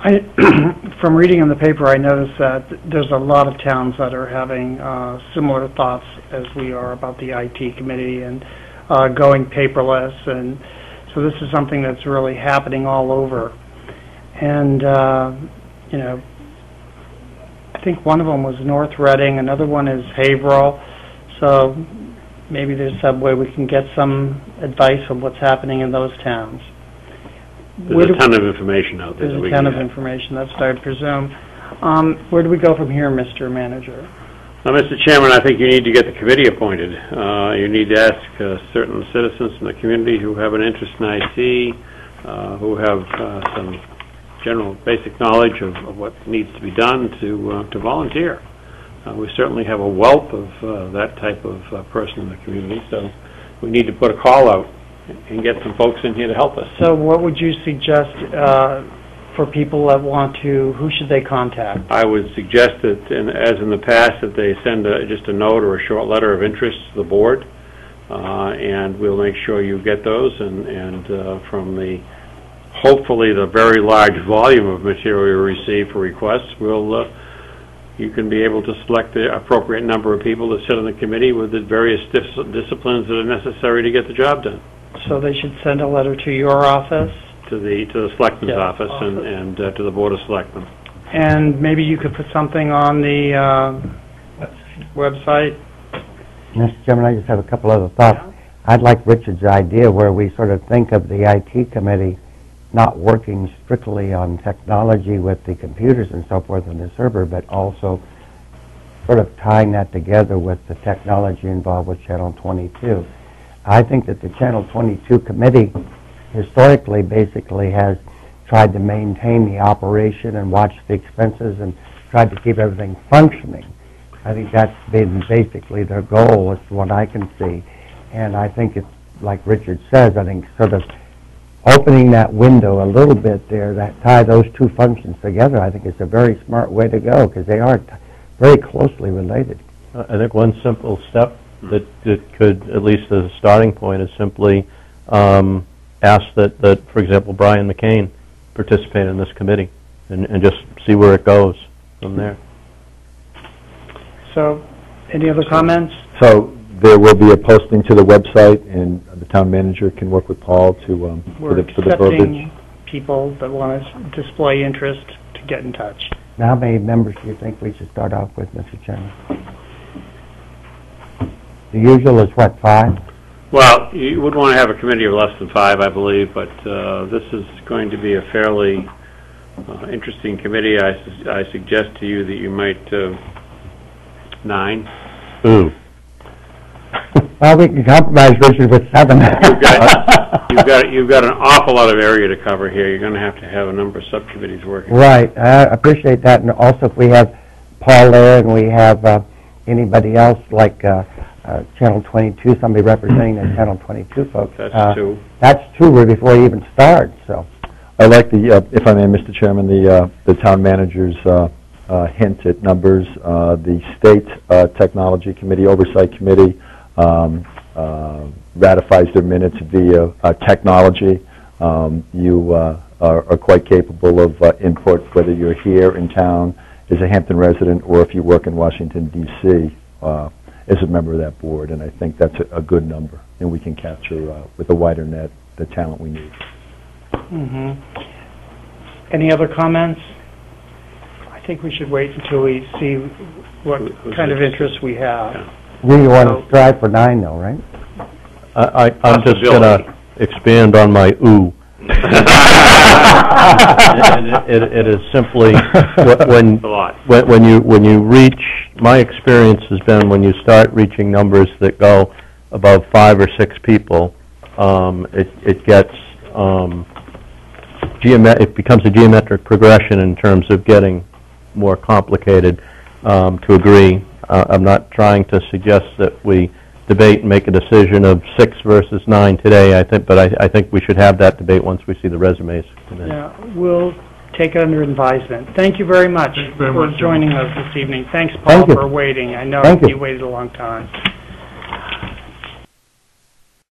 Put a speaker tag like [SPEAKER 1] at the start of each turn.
[SPEAKER 1] From reading in the paper, I noticed that there's a lot of towns that are having similar thoughts as we are about the IT committee and going paperless, and so this is something that's really happening all over. And you know, I think one of them was North Reading, another one is Haverhill. So maybe there's some way we can get some advice on what's happening in those towns.
[SPEAKER 2] There's a ton of information out there.
[SPEAKER 1] There's a ton of information, that's what I presume. Where do we go from here, Mr. Manager?
[SPEAKER 2] Mr. Chairman, I think you need to get the committee appointed. You need to ask certain citizens in the community who have an interest in IT, who have some general basic knowledge of what needs to be done to volunteer. We certainly have a wealth of that type of person in the community, so we need to put a call out and get some folks in here to help us.
[SPEAKER 1] So what would you suggest for people that want to, who should they contact?
[SPEAKER 2] I would suggest that, as in the past, that they send just a note or a short letter of interest to the board, and we'll make sure you get those, and from the, hopefully, the very large volume of material we receive for requests, you can be able to select the appropriate number of people to sit on the committee with the various disciplines that are necessary to get the job done.
[SPEAKER 1] So they should send a letter to your office?
[SPEAKER 2] To the Selectman's office and to the Board of Selectmen.
[SPEAKER 1] And maybe you could put something on the website?
[SPEAKER 3] Mr. Chairman, I just have a couple other thoughts. Yeah. I'd like Richard's idea where we sort of think of the IT committee not working strictly on technology with the computers and so forth on the server, but also sort of tying that together with the technology involved with Channel 22. I think that the Channel 22 committee historically basically has tried to maintain the operation and watch the expenses and tried to keep everything functioning. I think that's been basically their goal, as to what I can see. And I think it's, like Richard says, I think sort of opening that window a little bit there, that tie those two functions together, I think is a very smart way to go, because they are very closely related.
[SPEAKER 4] I think one simple step that could, at least as a starting point, is simply ask that, for example, Brian McCain participate in this committee and just see where it goes from there.
[SPEAKER 1] So, any other comments?
[SPEAKER 5] So there will be a posting to the website, and the town manager can work with Paul to for the verbiage.
[SPEAKER 1] People that want to display interest to get in touch.
[SPEAKER 3] Now, how many members do you think we should start off with, Mr. Chairman? The usual is what, 5?
[SPEAKER 2] Well, you would want to have a committee of less than 5, I believe, but this is going to be a fairly interesting committee. I suggest to you that you might 9.
[SPEAKER 4] Ooh.
[SPEAKER 3] Well, we can compromise, Richard, with 7.
[SPEAKER 2] You've got an awful lot of area to cover here. You're going to have a number of subcommittees working.
[SPEAKER 3] Right. I appreciate that. And also, if we have Paul there and we have anybody else like Channel 22, somebody representing the Channel 22 folks.
[SPEAKER 2] That's 2.
[SPEAKER 3] That's 2 before you even start. So,
[SPEAKER 5] I like the, if I may, Mr. Chairman, the town manager's hint at numbers. The State Technology Committee, Oversight Committee, ratifies their minutes via technology. You are quite capable of input, whether you're here in town as a Hampton resident or if you work in Washington, D.C. As a member of that board, and I think that's a good number, and we can capture with a wider net the talent we need.
[SPEAKER 1] Any other comments? I think we should wait until we see what kind of interest we have.
[SPEAKER 2] Yeah.
[SPEAKER 3] We want to strive for 9, though, right?
[SPEAKER 4] I'm just going to expand on my ooh. It is simply when you reach. My experience has been when you start reaching numbers that go above 5 or 6 people, it gets it becomes a geometric progression in terms of getting more complicated. To agree, I'm not trying to suggest that we debate and make a decision of 6 versus 9 today. I think we should have that debate once we see the resumes come in.
[SPEAKER 1] Yeah, we'll take it under advisement. Thank you very much for joining us this evening. Thanks, Paul, for waiting. I know you waited a long time.